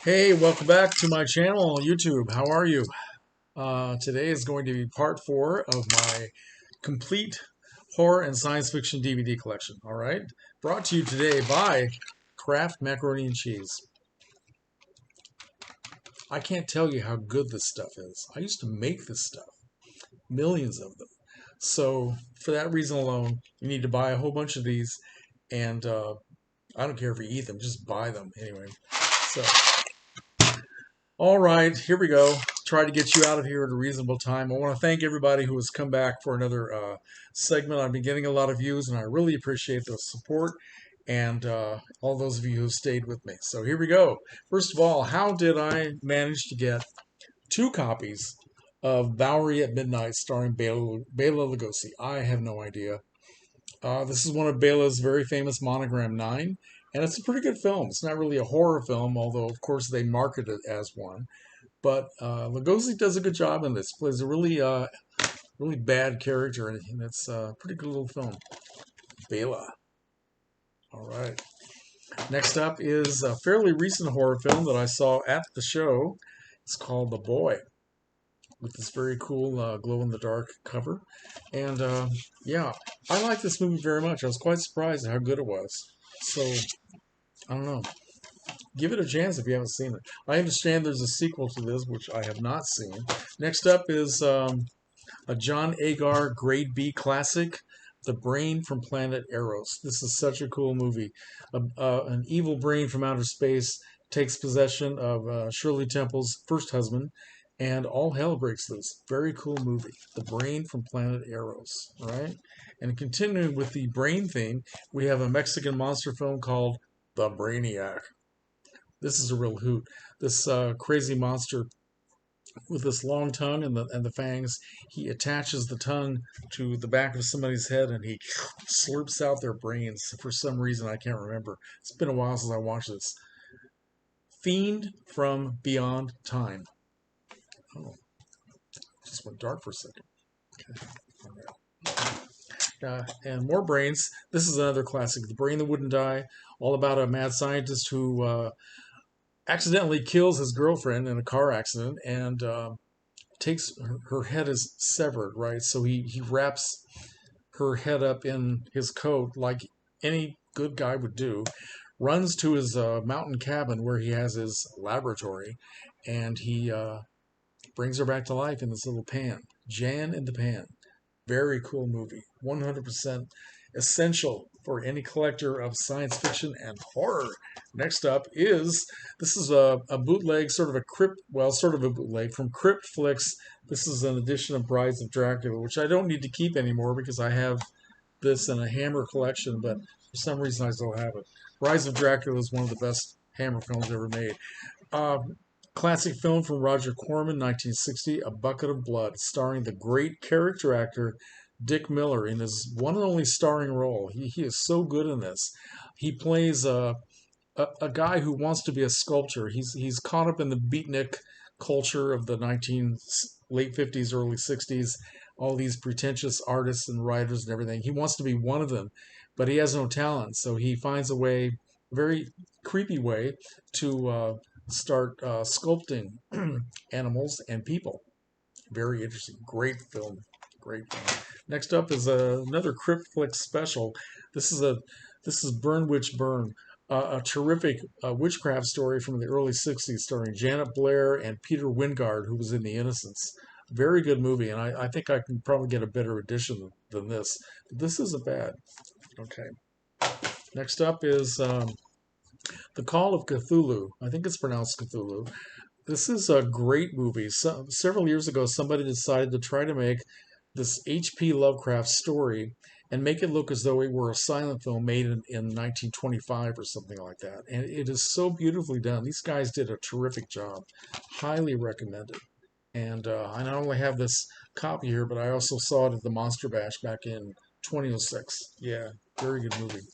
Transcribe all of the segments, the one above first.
Hey, welcome back to my channel on YouTube. How are you? Today is going to be part 4 of my complete horror and science fiction DVD collection. All right, brought to you today by Kraft Macaroni and Cheese. I can't tell you how good this stuff is. I used to make this stuff, millions of them. So for that reason alone, you need to buy a whole bunch of these, and I don't care if you eat them, just buy them anyway. So. All right, here we go. Try to get you out of here at a reasonable time. I want to thank everybody who has come back for another segment. I've been getting a lot of views, and I really appreciate the support and all those of you who stayed with me. So here we go. First of all, how did I manage to get 2 copies of Bowery at Midnight starring Bela Lugosi? I have no idea. This is one of Bela's very famous Monogram 9, and it's a pretty good film. It's not really a horror film, although, of course, they market it as one. But Lugosi does a good job in this. Plays a really bad character, and it's a pretty good little film. Bela. All right. Next up is a fairly recent horror film that I saw at the show. It's called The Boy, with this very cool glow-in-the-dark cover. And yeah, I like this movie very much. I was quite surprised at how good it was. So, I don't know. Give it a chance if you haven't seen it. I understand there's a sequel to this, which I have not seen. Next up is a John Agar Grade B classic, The Brain from Planet Eros. This is such a cool movie. An evil brain from outer space takes possession of Shirley Temple's first husband, and all hell breaks loose. Very cool movie. The Brain from Planet Eros. All right? And continuing with the brain theme, we have a Mexican monster film called The Brainiac. This is a real hoot. This crazy monster with this long tongue and the fangs, he attaches the tongue to the back of somebody's head and he slurps out their brains for some reason I can't remember. It's been a while since I watched this. Fiend from Beyond Time. Oh, just went dark for a second. Okay. And more brains. This is another classic, The Brain That Wouldn't Die, all about a mad scientist who accidentally kills his girlfriend in a car accident and takes her head is severed, right? So he wraps her head up in his coat like any good guy would do, runs to his mountain cabin where he has his laboratory, and he brings her back to life in this little pan. Jan in the Pan. Very cool movie. 100% essential for any collector of science fiction and horror. Next up is, this is a bootleg, sort of a bootleg from Cryptflix. This is an edition of Brides of Dracula, which I don't need to keep anymore because I have this in a Hammer collection, but for some reason I still have it. Brides of Dracula is one of the best Hammer films ever made. Classic film from Roger Corman, 1960, A Bucket of Blood, starring the great character actor Dick Miller in his one and only starring role. He is so good in this. He plays a guy who wants to be a sculptor. He's caught up in the beatnik culture of the late 50s, early 60s. All these pretentious artists and writers and everything. He wants to be one of them, but he has no talent. So he finds a way, a very creepy way, to start sculpting animals and people. Very interesting. Great film. Great film. Next up is another Cryptflix special. This is Burn Witch Burn, a terrific witchcraft story from the early 60s starring Janet Blair and Peter Wingard, who was in The Innocents. Very good movie, and I think I can probably get a better edition than this. But this isn't bad. Okay. Next up is The Call of Cthulhu. I think it's pronounced Cthulhu. This is a great movie. Several years ago, somebody decided to try to make this H.P. Lovecraft story and make it look as though it were a silent film made in 1925 or something like that. And it is so beautifully done. These guys did a terrific job. Highly recommended. And I not only have this copy here, but I also saw it at the Monster Bash back in 2006. Yeah, very good movie.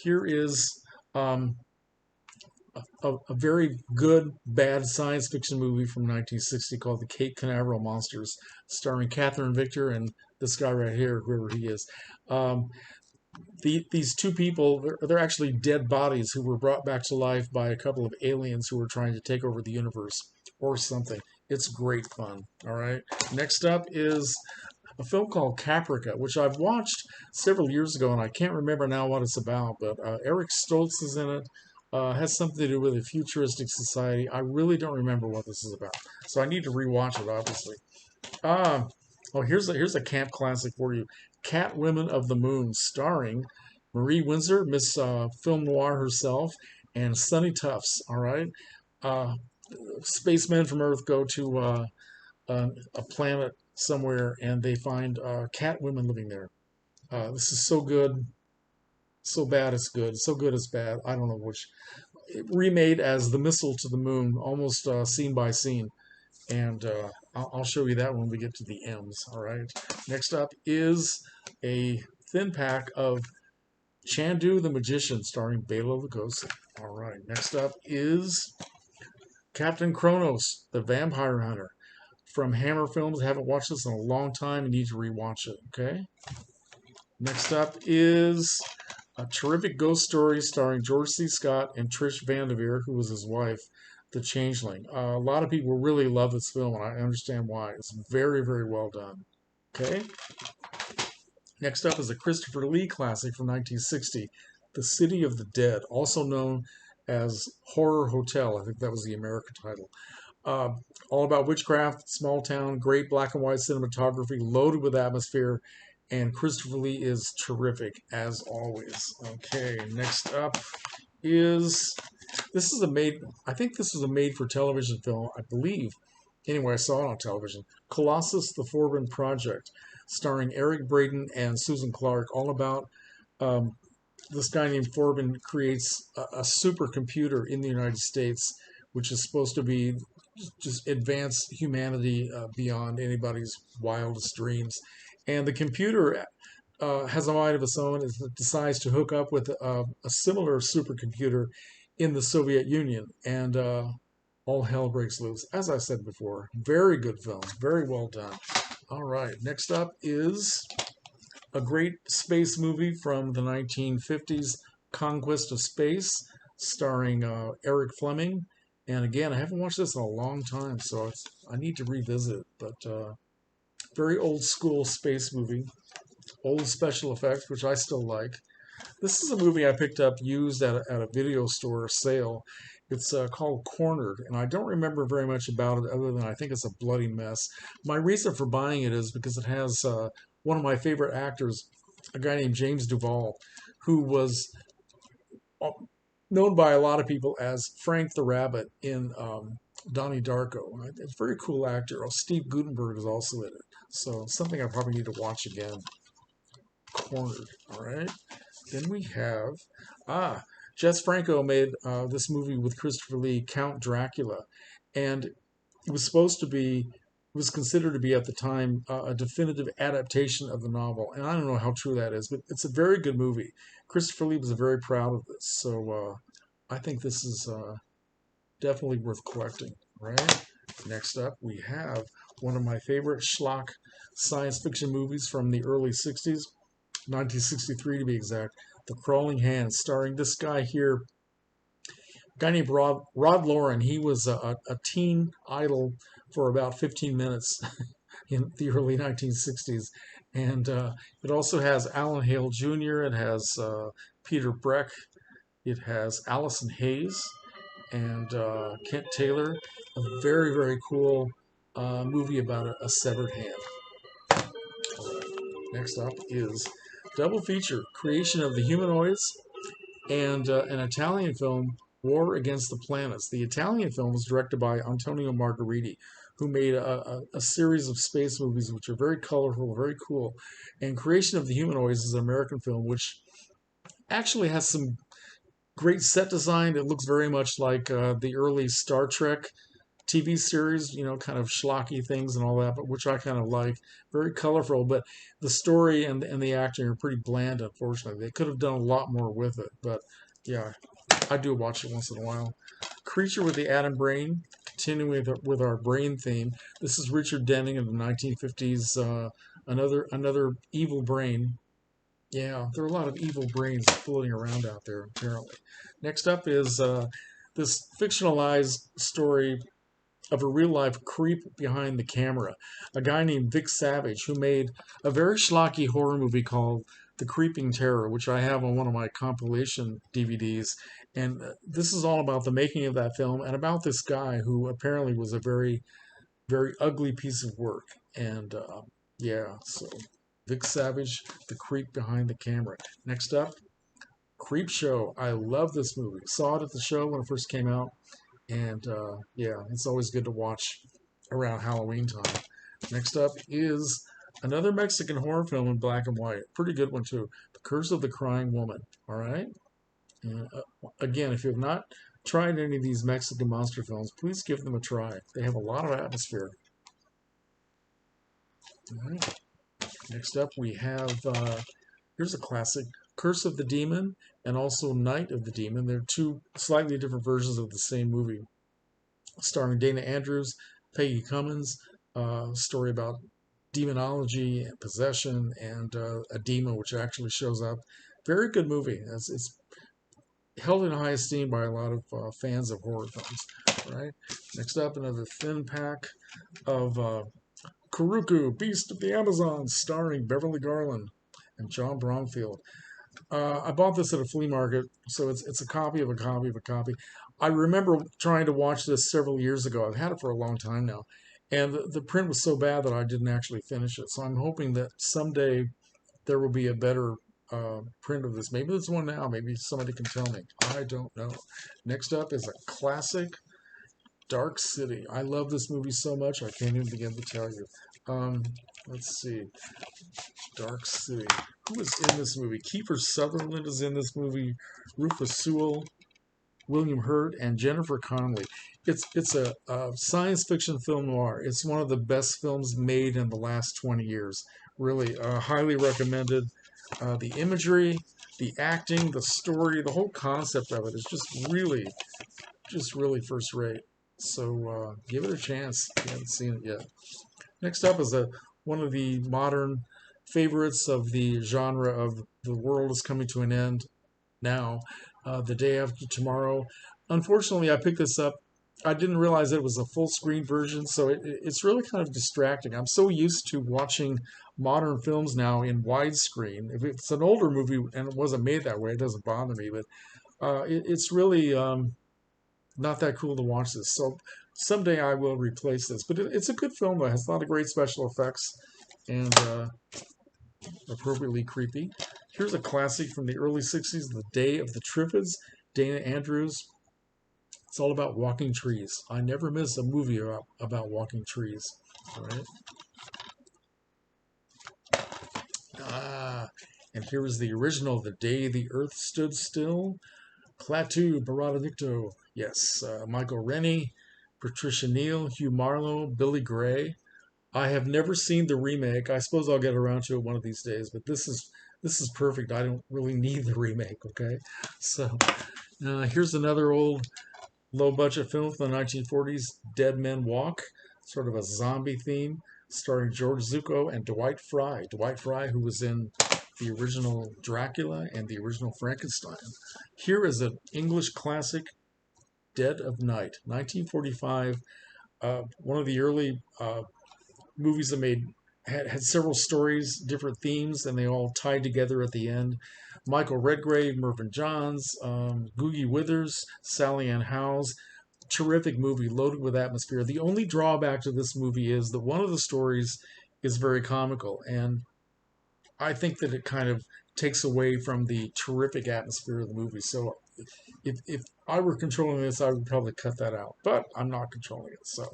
Here is a very good, bad science fiction movie from 1960 called The Cape Canaveral Monsters, starring Catherine Victor and this guy right here, whoever he is. these two people, they're actually dead bodies who were brought back to life by a couple of aliens who were trying to take over the universe or something. It's great fun. All right. Next up is a film called CAPRICA, which I've watched several years ago, and I can't remember now what it's about. But Eric Stoltz is in it. Has something to do with a futuristic society. I really don't remember what this is about, so I need to rewatch it. Obviously. Ah, oh, here's a camp classic for you. Cat Women of the Moon, starring Marie Windsor, Miss Film Noir herself, and Sonny Tufts. All right. Uh, Spacemen from Earth go to a planet somewhere, and they find cat women living there. This is so good, so bad it's good, so good it's bad. I don't know which. Remade as The Missile to the Moon, almost scene by scene. And I'll show you that when we get to the M's. All right. Next up is a thin pack of Chandu the Magician, starring Bela Lugosi. All right. Next up is Captain Kronos, the Vampire Hunter, from Hammer Films. I haven't watched this in a long time and need to rewatch it. Okay. Next up is a terrific ghost story starring George C. Scott and Trish Vanderveer, who was his wife, The Changeling. A lot of people really love this film, and I understand why. It's very, very well done. Okay. Next up is a Christopher Lee classic from 1960, The City of the Dead, also known as Horror Hotel. I think that was the American title. Uh, all about witchcraft, small town, great black and white cinematography, loaded with atmosphere, and Christopher Lee is terrific as always. Okay, next up is this is a made. I think this was a made-for-television film. I believe. Anyway, I saw it on television. Colossus: The Forbidden Project, starring Eric Braeden and Susan Clark. All about um, this guy named Forbin creates a supercomputer in the United States, which is supposed to be just advance humanity beyond anybody's wildest dreams. And the computer has a mind of its own. It decides to hook up with a similar supercomputer in the Soviet Union, and all hell breaks loose. As I said before, very good films, very well done. All right, next up is a great space movie from the 1950s, Conquest of Space, starring Eric Fleming. And again, I haven't watched this in a long time, so I need to revisit it. But very old school space movie, old special effects, which I still like. This is a movie I picked up used at a video store sale. It's called Cornered, and I don't remember very much about it other than I think it's a bloody mess. My reason for buying it is because it has one of my favorite actors, a guy named James Duvall, who was known by a lot of people as Frank the Rabbit in Donnie Darko. It's a very cool actor. Oh, Steve Guttenberg is also in it. So something I probably need to watch again. Cornered. All right. Then we have Jess Franco made this movie with Christopher Lee, Count Dracula, and it was supposed to be, it was considered to be at the time a definitive adaptation of the novel. And I don't know how true that is, but it's a very good movie. Christopher Lee was very proud of this, so I think this is definitely worth collecting. Right. Next up, we have one of my favorite schlock science fiction movies from the early '60s. 1963 to be exact, The Crawling Hands, starring this guy here, a guy named Rod Lauren. He was a teen idol for about 15 minutes in the early 1960s. And it also has Alan Hale Jr., it has Peter Breck, it has Allison Hayes, and Kent Taylor. A very, very cool movie about a severed hand. All right. Next up is double feature, Creation of the Humanoids and an Italian film, War Against the Planets. The Italian film was directed by Antonio Margheriti, who made a series of space movies which are very colorful, very cool. And Creation of the Humanoids is an American film which actually has some great set design. It looks very much like the early Star Trek TV series, kind of schlocky things and all that, but which I kind of like. Very colorful, but the story and the acting are pretty bland, unfortunately. They could have done a lot more with it, but yeah, I do watch it once in a while. Creature with the Atom Brain, continuing with our brain theme. This is Richard Denning in the 1950s, another evil brain. Yeah, there are a lot of evil brains floating around out there, apparently. Next up is this fictionalized story of a real life creep behind the camera, a guy named Vic Savage, who made a very schlocky horror movie called The Creeping Terror, which I have on one of my compilation DVDs. And this is all about the making of that film and about this guy who apparently was a very, very ugly piece of work. And yeah, so Vic Savage, The Creep Behind the Camera. Next up, Creepshow. I love this movie. Saw it at the show when it first came out. And yeah, it's always good to watch around Halloween time. Next up is another Mexican horror film in black and white. Pretty good one, too. The Curse of the Crying Woman. All right? And, again, if you have not tried any of these Mexican monster films, please give them a try. They have a lot of atmosphere. All right. Next up, we have here's a classic Curse of the Demon and also Night of the Demon. They're two slightly different versions of the same movie, starring Dana Andrews, Peggy Cummins, story about demonology and possession and a demon which actually shows up. Very good movie. It's held in high esteem by a lot of fans of horror films. Right. Next up, another thin pack of Kuruku, Beast of the Amazon, starring Beverly Garland and John Bromfield. I bought this at a flea market, so it's a copy of a copy of a copy. I remember trying to watch this several years ago. I've had it for a long time now, and the print was so bad that I didn't actually finish it. So I'm hoping that someday there will be a better print of this. Maybe there's one now. Maybe somebody can tell me. I don't know. Next up is a classic, Dark City. I love this movie so much I can't even begin to tell you. Let's see. Dark City. Who is in this movie? Kiefer Sutherland is in this movie. Rufus Sewell, William Hurt, and Jennifer Connelly. It's a science fiction film noir. It's one of the best films made in the last 20 years. Really, highly recommended. The imagery, the acting, the story, the whole concept of it is just really first rate. So give it a chance if you haven't seen it yet. Next up is one of the modern favorites of the genre of The World is Coming to an End Now, The Day After Tomorrow. Unfortunately, I picked this up. I didn't realize it was a full screen version, so it's really kind of distracting. I'm so used to watching modern films now in widescreen. If it's an older movie and it wasn't made that way, it doesn't bother me, but it's really not that cool to watch this. So someday I will replace this. But it's a good film, though. It has a lot of great special effects and appropriately creepy. Here's a classic from the early 60s, The Day of the Triffids, Dana Andrews. It's all about walking trees. I never miss a movie about walking trees. All right. And here is the original, The Day the Earth Stood Still. Klaatu Barada. Yes, Michael Rennie, Patricia Neal, Hugh Marlowe, Billy Gray. I have never seen the remake. I suppose I'll get around to it one of these days, but this is perfect. I don't really need the remake, okay? So here's another old low budget film from the 1940s, Dead Men Walk, sort of a zombie theme, starring George Zucco and Dwight Fry. Dwight Fry, who was in the original Dracula and the original Frankenstein. Here is an English classic, Dead of Night, 1945. One of the early movies that had several stories, different themes, and they all tied together at the end. Michael Redgrave, Mervyn Johns, Googie Withers, Sally Ann Howes. Terrific movie, loaded with atmosphere. The only drawback to this movie is that one of the stories is very comical, and I think that it kind of takes away from the terrific atmosphere of the movie. So if I were controlling this, I would probably cut that out. But I'm not controlling it. So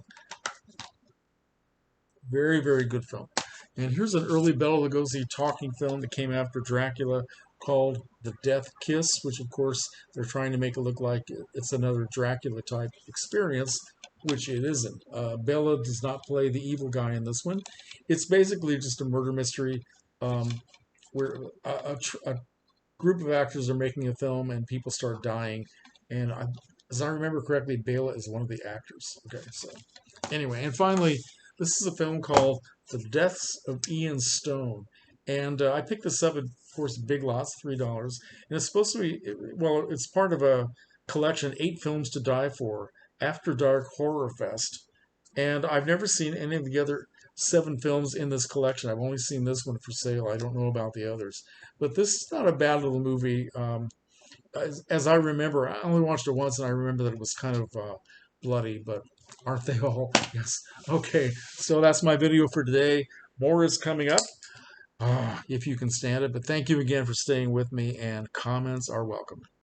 very, very good film. And here's an early Bela Lugosi talking film that came after Dracula called The Death Kiss, which, of course, they're trying to make it look like it's another Dracula-type experience, which it isn't. Bela does not play the evil guy in this one. It's basically just a murder mystery where a group of actors are making a film and people start dying. And as I remember correctly, Bela is one of the actors. Okay, so anyway, and finally, this is a film called The Deaths of Ian Stone. And I picked this up at, of course, Big Lots, $3. And it's supposed to be, well, it's part of a collection, Eight Films to Die For, After Dark Horror Fest. And I've never seen any of the other seven films in this collection. I've only seen this one for sale. I don't know about the others. But this is not a bad little movie. As I remember, I only watched it once and I remember that it was kind of bloody, but aren't they all? Yes. Okay, so that's my video for today. More is coming up. If you can stand it. But thank you again for staying with me, and comments are welcome.